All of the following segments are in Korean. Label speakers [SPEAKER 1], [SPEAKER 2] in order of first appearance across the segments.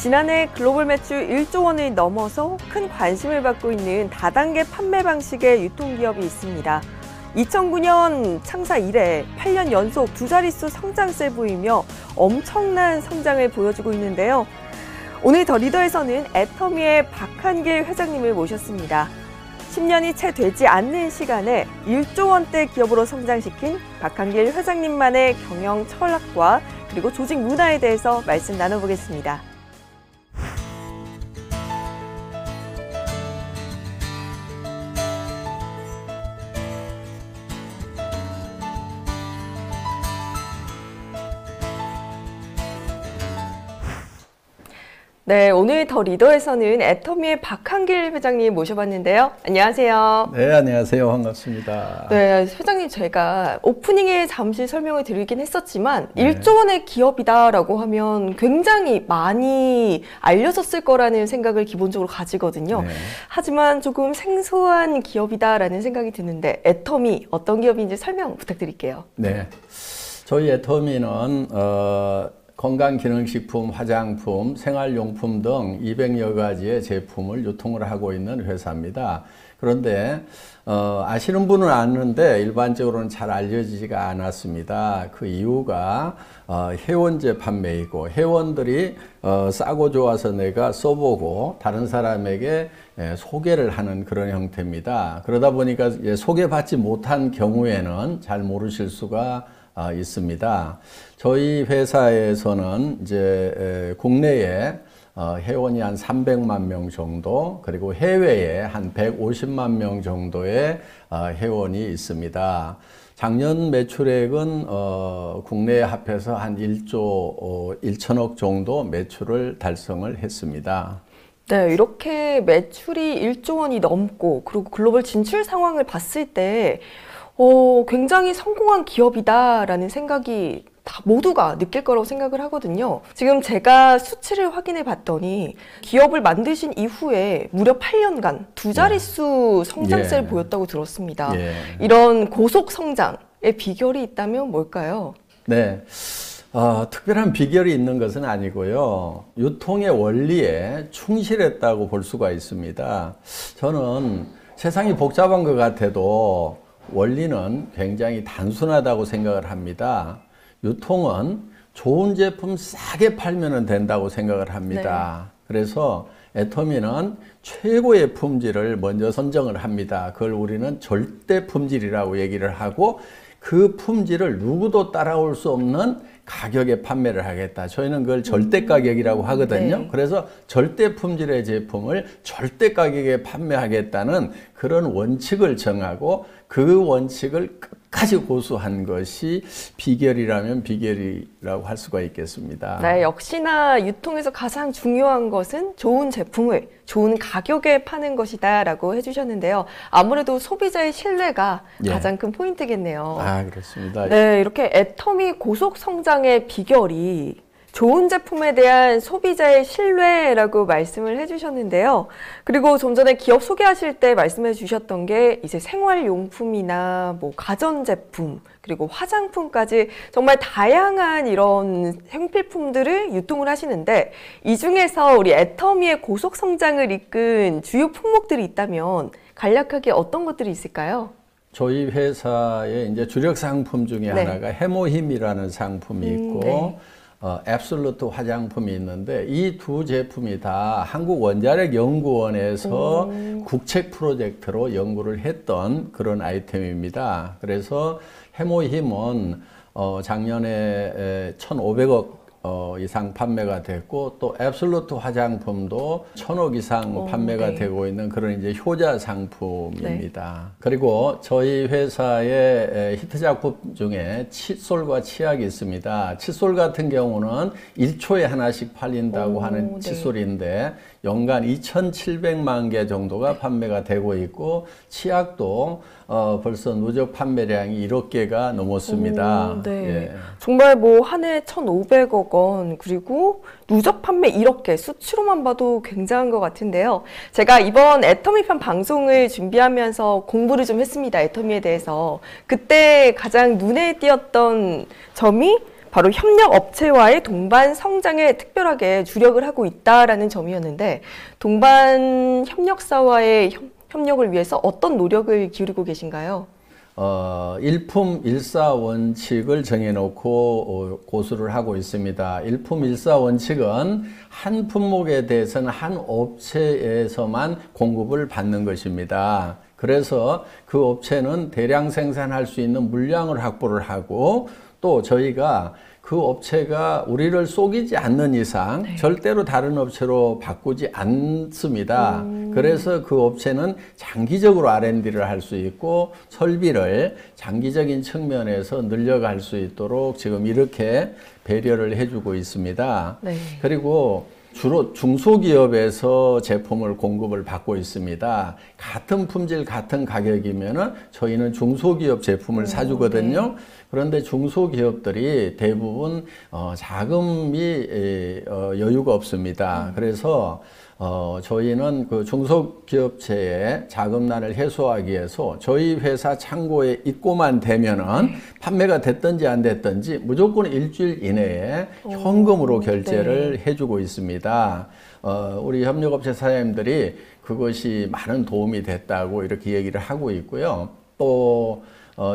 [SPEAKER 1] 지난해 글로벌 매출 1조 원을 넘어서 큰 관심을 받고 있는 다단계 판매 방식의 유통기업이 있습니다. 2009년 창사 이래 8년 연속 두 자릿수 성장세를 보이며 엄청난 성장을 보여주고 있는데요. 오늘 더 리더에서는 애터미의 박한길 회장님을 모셨습니다. 10년이 채 되지 않는 시간에 1조 원대 기업으로 성장시킨 박한길 회장님만의 경영 철학과 그리고 조직 문화에 대해서 말씀 나눠보겠습니다. 네, 오늘 더 리더에서는 애터미의 박한길 회장님 모셔봤는데요. 안녕하세요.
[SPEAKER 2] 네, 안녕하세요. 반갑습니다.
[SPEAKER 1] 네, 회장님 제가 오프닝에 잠시 설명을 드리긴 했었지만 1조 원의 기업이다라고 하면 굉장히 많이 알려졌을 거라는 생각을 기본적으로 가지거든요. 하지만 조금 생소한 기업이다라는 생각이 드는데 애터미 어떤 기업인지 설명 부탁드릴게요.
[SPEAKER 2] 네, 저희 애터미는 건강기능식품, 화장품, 생활용품 등 200여 가지의 제품을 유통을 하고 있는 회사입니다. 그런데 아시는 분은 아는데 일반적으로는 잘 알려지지가 않았습니다. 그 이유가 회원제 판매이고 회원들이 싸고 좋아서 내가 써보고 다른 사람에게 소개를 하는 그런 형태입니다. 그러다 보니까 소개받지 못한 경우에는 잘 모르실 수가 있습니다. 저희 회사에서는 이제 국내에 회원이 한 300만 명 정도, 그리고 해외에 한 150만 명 정도의 회원이 있습니다. 작년 매출액은 국내에 합해서 한 1조 1천억 정도 매출을 달성을 했습니다.
[SPEAKER 1] 네, 이렇게 매출이 1조 원이 넘고 그리고 글로벌 진출 상황을 봤을 때 굉장히 성공한 기업이다라는 생각이 다 모두가 느낄 거라고 생각을 하거든요. 지금 제가 수치를 확인해 봤더니 기업을 만드신 이후에 무려 8년간 두 자릿수 성장세를 보였다고 들었습니다. 이런 고속 성장의 비결이 있다면 뭘까요?
[SPEAKER 2] 네. 특별한 비결이 있는 것은 아니고요. 유통의 원리에 충실했다고 볼 수가 있습니다. 저는 세상이 복잡한 것 같아도 원리는 굉장히 단순하다고 생각을 합니다. 유통은 좋은 제품 싸게 팔면 된다고 생각을 합니다. 그래서 애터미는 최고의 품질을 먼저 선정을 합니다. 그걸 우리는 절대 품질이라고 얘기를 하고 그 품질을 누구도 따라올 수 없는 가격에 판매를 하겠다. 저희는 그걸 절대 가격이라고 하거든요. 그래서 절대 품질의 제품을 절대 가격에 판매하겠다는 그런 원칙을 정하고 그 원칙을 끝까지 고수한 것이 비결이라면 비결이라고 할 수가 있겠습니다.
[SPEAKER 1] 네, 역시나 유통에서 가장 중요한 것은 좋은 제품을 좋은 가격에 파는 것이다 라고 해주셨는데요. 아무래도 소비자의 신뢰가 가장 큰 포인트겠네요.
[SPEAKER 2] 그렇습니다.
[SPEAKER 1] 네, 이렇게 애터미 고속 성장의 비결이 좋은 제품에 대한 소비자의 신뢰라고 말씀을 해주셨는데요. 그리고 좀 전에 기업 소개하실 때 말씀해 주셨던 게 이제 생활용품이나 뭐 가전제품 그리고 화장품까지 정말 다양한 이런 생필품들을 유통을 하시는데 이 중에서 우리 애터미의 고속 성장을 이끈 주요 품목들이 있다면 간략하게 어떤 것들이 있을까요?
[SPEAKER 2] 저희 회사의 이제 주력 상품 중에 하나가 해모힘이라는 상품이 있고 앱솔루트 화장품이 있는데 이 두 제품이 다 한국원자력연구원에서 국책 프로젝트로 연구를 했던 그런 아이템입니다. 그래서 해모힘은 작년에 1,500억 이상 판매가 됐고 또 앱솔루트 화장품도 1,000억 이상 판매가 되고 있는 그런 이제 효자 상품입니다. 그리고 저희 회사의 히트 작품 중에 칫솔과 치약이 있습니다. 칫솔 같은 경우는 1초에 하나씩 팔린다고 하는 칫솔인데 연간 2,700만 개 정도가 판매가 되고 있고 치약도 벌써 누적 판매량이 1억 개가 넘었습니다.
[SPEAKER 1] 정말 뭐 한 해 1,500억 원 그리고 누적 판매 1억 개 수치로만 봐도 굉장한 것 같은데요. 제가 이번 애터미 편 방송을 준비하면서 공부를 좀 했습니다. 애터미에 대해서. 그때 가장 눈에 띄었던 점이 바로 협력업체와의 동반 성장에 특별하게 주력을 하고 있다라는 점이었는데 동반 협력사와의 협력을 위해서 어떤 노력을 기울이고 계신가요?
[SPEAKER 2] 일품 일사 원칙을 정해놓고 고수를 하고 있습니다. 일품 일사 원칙은 한 품목에 대해서는 한 업체에서만 공급을 받는 것입니다. 그래서 그 업체는 대량 생산할 수 있는 물량을 확보를 하고 또 저희가 그 업체가 우리를 속이지 않는 이상 절대로 다른 업체로 바꾸지 않습니다. 그래서 그 업체는 장기적으로 R&D를 할 수 있고 설비를 장기적인 측면에서 늘려갈 수 있도록 지금 이렇게 배려를 해주고 있습니다. 네. 그리고 주로 중소기업에서 제품을 공급을 받고 있습니다. 같은 품질, 같은 가격이면은 저희는 중소기업 제품을 사주거든요. 네. 그런데 중소기업들이 대부분 자금이 여유가 없습니다. 그래서 저희는 그 중소기업체의 자금난을 해소하기 위해서 저희 회사 창고에 입고만 되면은 판매가 됐든지 안 됐든지 무조건 일주일 이내에 현금으로 결제를 해주고 있습니다. 우리 협력업체 사장님들이 그것이 많은 도움이 됐다고 이렇게 얘기를 하고 있고요. 또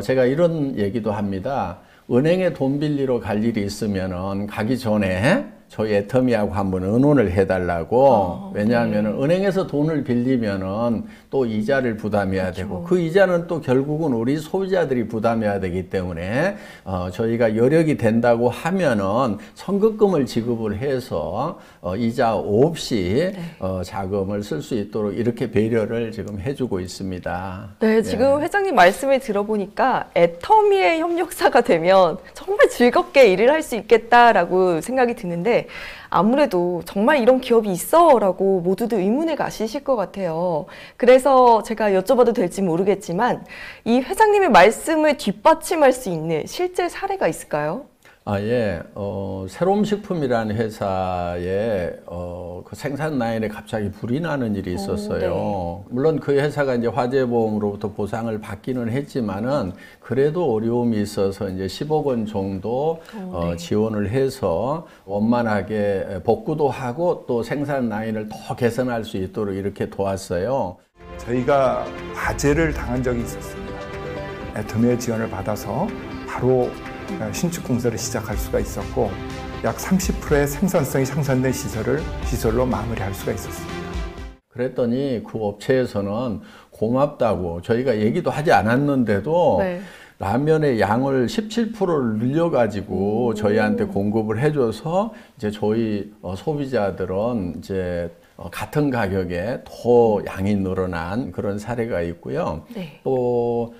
[SPEAKER 2] 제가 이런 얘기도 합니다. 은행에 돈 빌리러 갈 일이 있으면은 가기 전에 저희 애터미하고 한번 의논을 해달라고. 왜냐하면 은행에서 돈을 빌리면은 또 이자를 부담해야 되고 그 이자는 또 결국은 우리 소비자들이 부담해야 되기 때문에 저희가 여력이 된다고 하면은 선급금을 지급을 해서 이자 없이 자금을 쓸 수 있도록 이렇게 배려를 지금 해주고 있습니다.
[SPEAKER 1] 네, 지금 회장님 말씀을 들어보니까 애터미의 협력사가 되면 정말 즐겁게 일을 할 수 있겠다라고 생각이 드는데 아무래도 정말 이런 기업이 있어 라고 모두들 의문에 가시실 것 같아요. 그래서 제가 여쭤봐도 될지 모르겠지만 이 회장님의 말씀을 뒷받침할 수 있는 실제 사례가 있을까요?
[SPEAKER 2] 예. 새롬식품이라는 회사에 그 생산 라인에 갑자기 불이 나는 일이 있었어요. 물론 그 회사가 이제 화재보험으로부터 보상을 받기는 했지만은 그래도 어려움이 있어서 이제 10억 원 정도 지원을 해서 원만하게 복구도 하고 또 생산 라인을 더 개선할 수 있도록 이렇게 도왔어요.
[SPEAKER 3] 저희가 화재를 당한 적이 있었습니다. 애터미의 지원을 받아서 바로 신축 공사를 시작할 수가 있었고 약 30%의 생산성이 향상된 시설로 마무리할 수가 있었습니다.
[SPEAKER 2] 그랬더니 그 업체에서는 고맙다고 저희가 얘기도 하지 않았는데도 라면의 양을 17%를 늘려가지고 저희한테 공급을 해줘서 이제 저희 소비자들은 이제 같은 가격에 더 양이 늘어난 그런 사례가 있고요. 또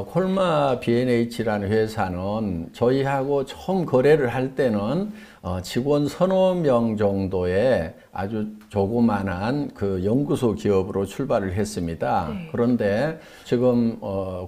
[SPEAKER 2] 콜마 B&H라는 회사는 저희하고 처음 거래를 할 때는 직원 서너 명 정도의 아주 조그만한 그 연구소 기업으로 출발을 했습니다. 그런데 지금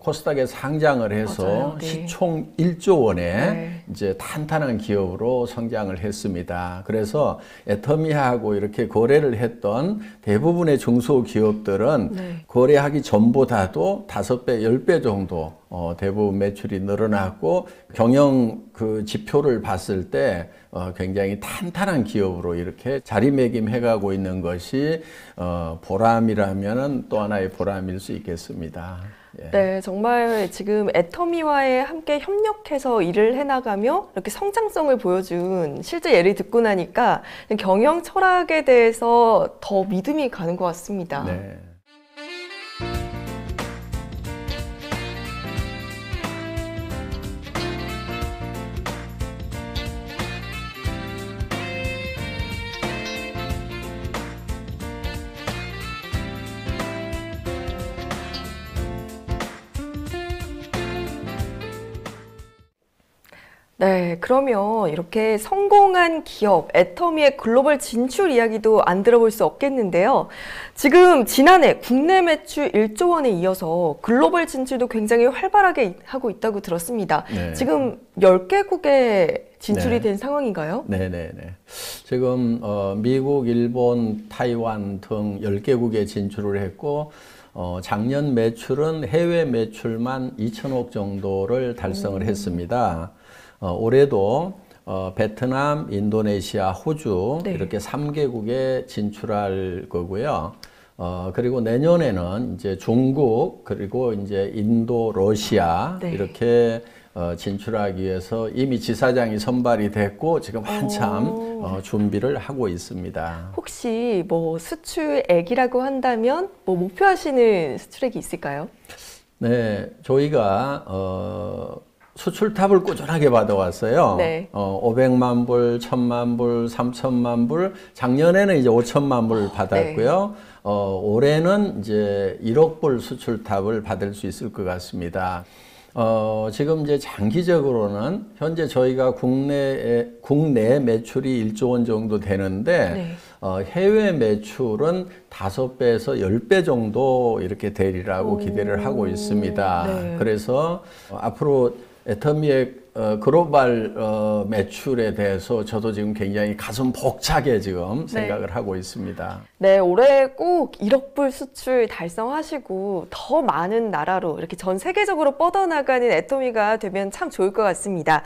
[SPEAKER 2] 코스닥에 상장을 해서 시총 1조 원의 이제 탄탄한 기업으로 성장을 했습니다. 그래서 애터미하고 이렇게 거래를 했던 대부분의 중소기업들은 거래하기 전보다도 5배, 10배 정도 대부분 매출이 늘어났고 경영 그 지표를 봤을 때 굉장히 탄탄한 기업으로 이렇게 자리매김해가고 있는 것이 보람이라면 또 하나의 보람일 수 있겠습니다.
[SPEAKER 1] 네, 정말 지금 애터미와의 함께 협력해서 일을 해나가며 이렇게 성장성을 보여준 실제 예를 듣고 나니까 경영 철학에 대해서 더 믿음이 가는 것 같습니다.
[SPEAKER 2] 네.
[SPEAKER 1] 네, 그러면 이렇게 성공한 기업, 애터미의 글로벌 진출 이야기도 안 들어볼 수 없겠는데요. 지금 지난해 국내 매출 1조 원에 이어서 글로벌 진출도 굉장히 활발하게 하고 있다고 들었습니다. 지금 10개국에 진출이 된 상황인가요?
[SPEAKER 2] 네네네. 지금 미국, 일본, 타이완 등 10개국에 진출을 했고 작년 매출은 해외 매출만 2천억 정도를 달성을 했습니다. 올해도 베트남, 인도네시아, 호주
[SPEAKER 1] 네.
[SPEAKER 2] 이렇게 3개국에 진출할 거고요. 그리고 내년에는 이제 중국 그리고 이제 인도, 러시아
[SPEAKER 1] 네.
[SPEAKER 2] 이렇게 진출하기 위해서 이미 지사장이 선발이 됐고 지금 한참 준비를 하고 있습니다.
[SPEAKER 1] 혹시 뭐 수출액이라고 한다면 뭐 목표하시는 수출액이 있을까요?
[SPEAKER 2] 네, 저희가 수출탑을 꾸준하게 받아왔어요.
[SPEAKER 1] 네.
[SPEAKER 2] 500만 불, 1000만 불, 3000만 불, 작년에는 이제 5천만 불 받았고요. 올해는 이제 1억 불 수출탑을 받을 수 있을 것 같습니다. 지금 이제 장기적으로는 현재 저희가 국내 매출이 1조 원 정도 되는데, 해외 매출은 5배에서 10배 정도 이렇게 되리라고 기대를 하고 있습니다.
[SPEAKER 1] 네.
[SPEAKER 2] 그래서 앞으로 애터미의 글로벌 매출에 대해서 저도 지금 굉장히 가슴 벅차게 지금 생각을 하고 있습니다.
[SPEAKER 1] 네, 올해 꼭 1억 불 수출 달성하시고 더 많은 나라로 이렇게 전 세계적으로 뻗어나가는 애터미가 되면 참 좋을 것 같습니다.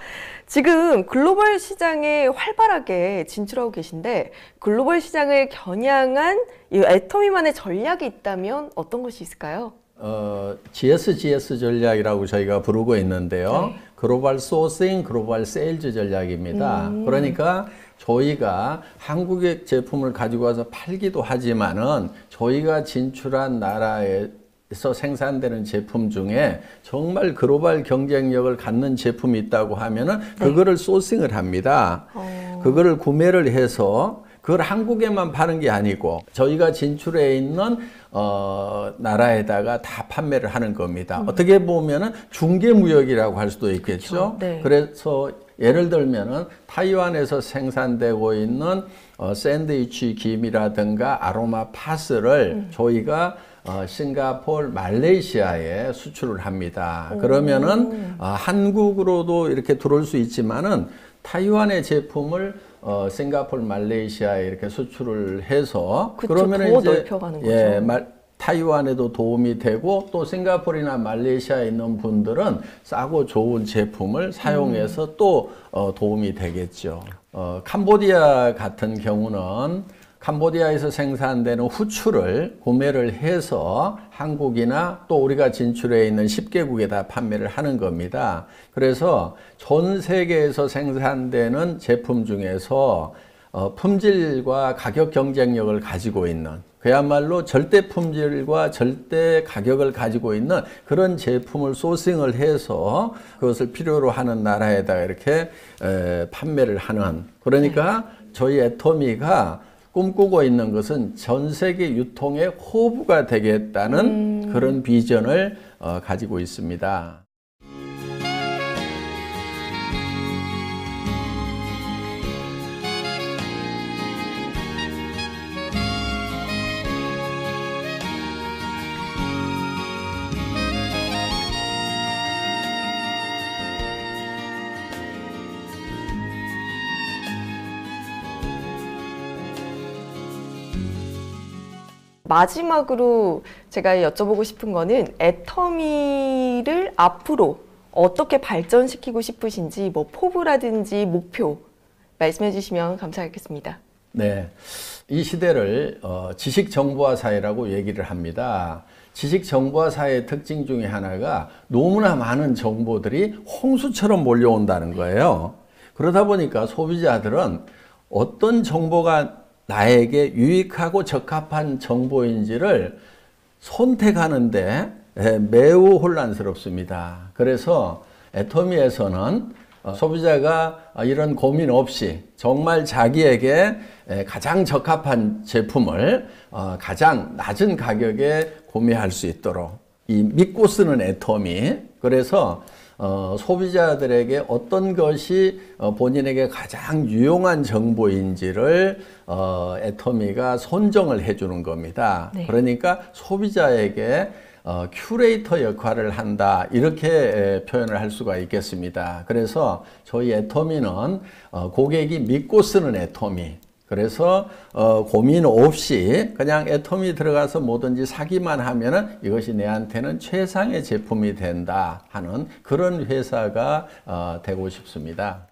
[SPEAKER 1] 지금 글로벌 시장에 활발하게 진출하고 계신데 글로벌 시장을 겨냥한 이 애터미만의 전략이 있다면 어떤 것이 있을까요?
[SPEAKER 2] GSGS 전략이라고 저희가 부르고 있는데요.
[SPEAKER 1] 네.
[SPEAKER 2] 글로벌 소싱, 글로벌 세일즈 전략입니다. 그러니까 저희가 한국의 제품을 가지고 와서 팔기도 하지만은 저희가 진출한 나라에서 생산되는 제품 중에 정말 글로벌 경쟁력을 갖는 제품이 있다고 하면은 그거를 소싱을 합니다. 그거를 구매를 해서 그걸 한국에만 파는 게 아니고 저희가 진출해 있는 나라에다가 다 판매를 하는 겁니다. 어떻게 보면은 중개무역이라고 할 수도 있겠죠.
[SPEAKER 1] 그렇죠. 네.
[SPEAKER 2] 그래서 예를 들면은 타이완에서 생산되고 있는 샌드위치 김이라든가 아로마 파스를 저희가 싱가포르, 말레이시아에 수출을 합니다. 그러면은 한국으로도 이렇게 들어올 수 있지만은 타이완의 제품을 싱가포르, 말레이시아에 이렇게 수출을 해서
[SPEAKER 1] 그쵸,
[SPEAKER 2] 그러면
[SPEAKER 1] 더
[SPEAKER 2] 이제
[SPEAKER 1] 넓혀가는 거죠.
[SPEAKER 2] 타이완에도 도움이 되고 또 싱가포르나 말레이시아에 있는 분들은 싸고 좋은 제품을 사용해서 또 도움이 되겠죠. 캄보디아 같은 경우는 캄보디아에서 생산되는 후추를 구매를 해서 한국이나 또 우리가 진출해 있는 10개국에다 판매를 하는 겁니다. 그래서 전 세계에서 생산되는 제품 중에서 품질과 가격 경쟁력을 가지고 있는 그야말로 절대 품질과 절대 가격을 가지고 있는 그런 제품을 소싱을 해서 그것을 필요로 하는 나라에다가 이렇게 판매를 하는 그러니까 저희 애터미가 꿈꾸고 있는 것은 전 세계 유통의 호부가 되겠다는 그런 비전을 가지고 있습니다.
[SPEAKER 1] 마지막으로 제가 여쭤보고 싶은 거는 애터미를 앞으로 어떻게 발전시키고 싶으신지 뭐 포부라든지 목표 말씀해 주시면 감사하겠습니다.
[SPEAKER 2] 네, 이 시대를 지식정보화 사회라고 얘기를 합니다. 지식정보화 사회의 특징 중에 하나가 너무나 많은 정보들이 홍수처럼 몰려온다는 거예요. 그러다 보니까 소비자들은 어떤 정보가 나에게 유익하고 적합한 정보인지를 선택하는데 매우 혼란스럽습니다. 그래서 애터미에서는 소비자가 이런 고민 없이 정말 자기에게 가장 적합한 제품을 가장 낮은 가격에 구매할 수 있도록 이 믿고 쓰는 애터미 그래서 소비자들에게 어떤 것이 본인에게 가장 유용한 정보인지를 애터미가 선정을 해주는 겁니다.
[SPEAKER 1] 네.
[SPEAKER 2] 그러니까 소비자에게 큐레이터 역할을 한다 이렇게 표현을 할 수가 있겠습니다. 그래서 저희 애터미는 고객이 믿고 쓰는 애터미 그래서 고민 없이 그냥 애터미 들어가서 뭐든지 사기만 하면은 이것이 내한테는 최상의 제품이 된다 하는 그런 회사가 되고 싶습니다.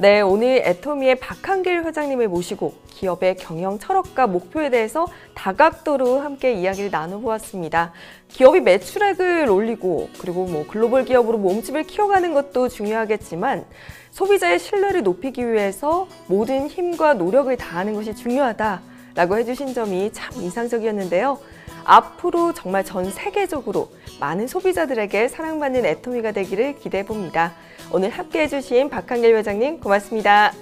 [SPEAKER 1] 네, 오늘 애터미의 박한길 회장님을 모시고 기업의 경영 철학과 목표에 대해서 다각도로 함께 이야기를 나눠보았습니다. 기업이 매출액을 올리고 그리고 글로벌 기업으로 몸집을 키워가는 것도 중요하겠지만 소비자의 신뢰를 높이기 위해서 모든 힘과 노력을 다하는 것이 중요하다라고 해주신 점이 참 인상적이었는데요. 앞으로 정말 전 세계적으로 많은 소비자들에게 사랑받는 애터미가 되기를 기대해 봅니다. 오늘 함께 해주신 박한길 회장님 고맙습니다.